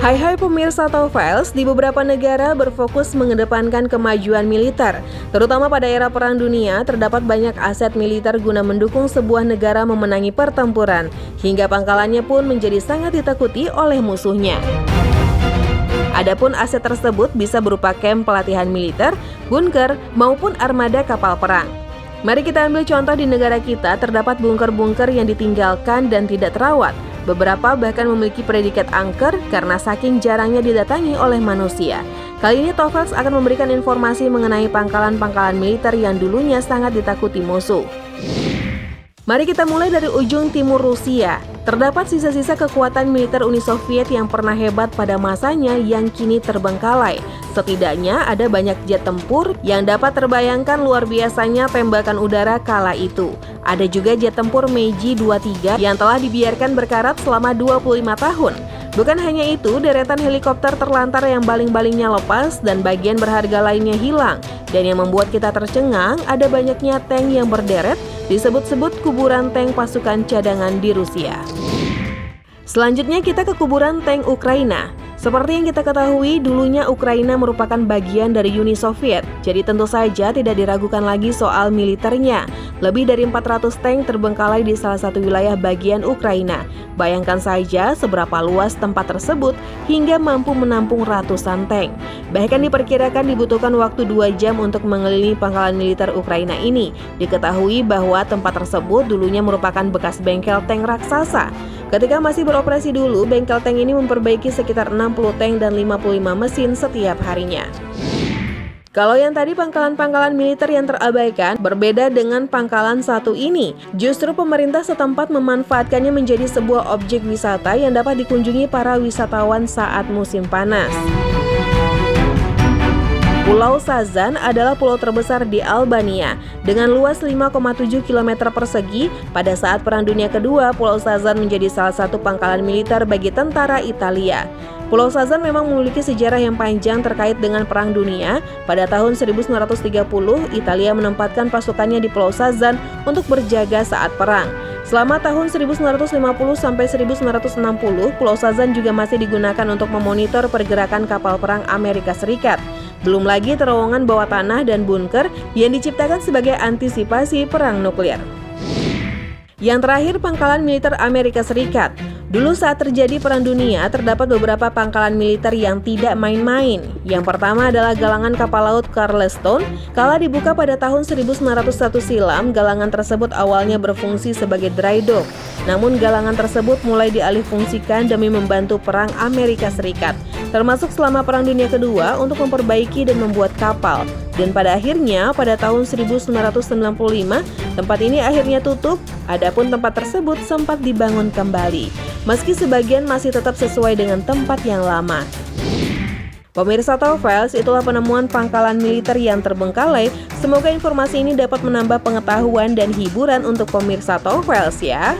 Hai pemirsa Files, di beberapa negara berfokus mengedepankan kemajuan militer. Terutama pada era Perang Dunia, terdapat banyak aset militer guna mendukung sebuah negara memenangi pertempuran, hingga pangkalannya pun menjadi sangat ditakuti oleh musuhnya. Adapun aset tersebut bisa berupa kamp pelatihan militer, bunker, maupun armada kapal perang. Mari kita ambil contoh di negara kita, terdapat bunker-bunker yang ditinggalkan dan tidak terawat. Beberapa bahkan memiliki predikat angker karena saking jarangnya didatangi oleh manusia. Kali ini Files akan memberikan informasi mengenai pangkalan-pangkalan militer yang dulunya sangat ditakuti musuh. Mari kita mulai dari ujung timur Rusia. Terdapat sisa-sisa kekuatan militer Uni Soviet yang pernah hebat pada masanya yang kini terbengkalai. Setidaknya ada banyak jet tempur yang dapat terbayangkan luar biasanya tembakan udara kala itu. Ada juga jet tempur Meiji-23 yang telah dibiarkan berkarat selama 25 tahun. Bukan hanya itu, deretan helikopter terlantar yang baling-balingnya lepas dan bagian berharga lainnya hilang. Dan yang membuat kita tercengang, ada banyaknya tank yang berderet, disebut-sebut kuburan tank pasukan cadangan di Rusia. Selanjutnya kita ke kuburan tank Ukraina. Seperti yang kita ketahui, dulunya Ukraina merupakan bagian dari Uni Soviet, jadi tentu saja tidak diragukan lagi soal militernya. Lebih dari 400 tank terbengkalai di salah satu wilayah bagian Ukraina. Bayangkan saja seberapa luas tempat tersebut hingga mampu menampung ratusan tank. Bahkan diperkirakan dibutuhkan waktu 2 jam untuk mengelilingi pangkalan militer Ukraina ini. Diketahui bahwa tempat tersebut dulunya merupakan bekas bengkel tank raksasa. Ketika masih beroperasi dulu, bengkel tank ini memperbaiki sekitar 60 tank dan 55 mesin setiap harinya. Kalau yang tadi pangkalan-pangkalan militer yang terabaikan, berbeda dengan pangkalan satu ini. Justru pemerintah setempat memanfaatkannya menjadi sebuah objek wisata yang dapat dikunjungi para wisatawan saat musim panas. Pulau Sazan adalah pulau terbesar di Albania. Dengan luas 5,7 km persegi, pada saat Perang Dunia Kedua, Pulau Sazan menjadi salah satu pangkalan militer bagi tentara Italia. Pulau Sazan memang memiliki sejarah yang panjang terkait dengan Perang Dunia. Pada tahun 1930, Italia menempatkan pasukannya di Pulau Sazan untuk berjaga saat perang. Selama tahun 1950 sampai 1960, Pulau Sazan juga masih digunakan untuk memonitor pergerakan kapal perang Amerika Serikat. Belum lagi terowongan bawah tanah dan bunker yang diciptakan sebagai antisipasi perang nuklir. Yang terakhir, pangkalan militer Amerika Serikat. Dulu saat terjadi Perang Dunia, terdapat beberapa pangkalan militer yang tidak main-main. Yang pertama adalah galangan kapal laut Charleston. Kala dibuka pada tahun 1901 silam, galangan tersebut awalnya berfungsi sebagai dry dock. Namun galangan tersebut mulai dialihfungsikan demi membantu perang Amerika Serikat, termasuk selama Perang Dunia Kedua untuk memperbaiki dan membuat kapal. Dan pada akhirnya, pada tahun 1995, tempat ini akhirnya tutup, adapun tempat tersebut sempat dibangun kembali. Meski sebagian masih tetap sesuai dengan tempat yang lama. Pemirsa Files, itulah penemuan pangkalan militer yang terbengkalai. Semoga informasi ini dapat menambah pengetahuan dan hiburan untuk pemirsa Files ya.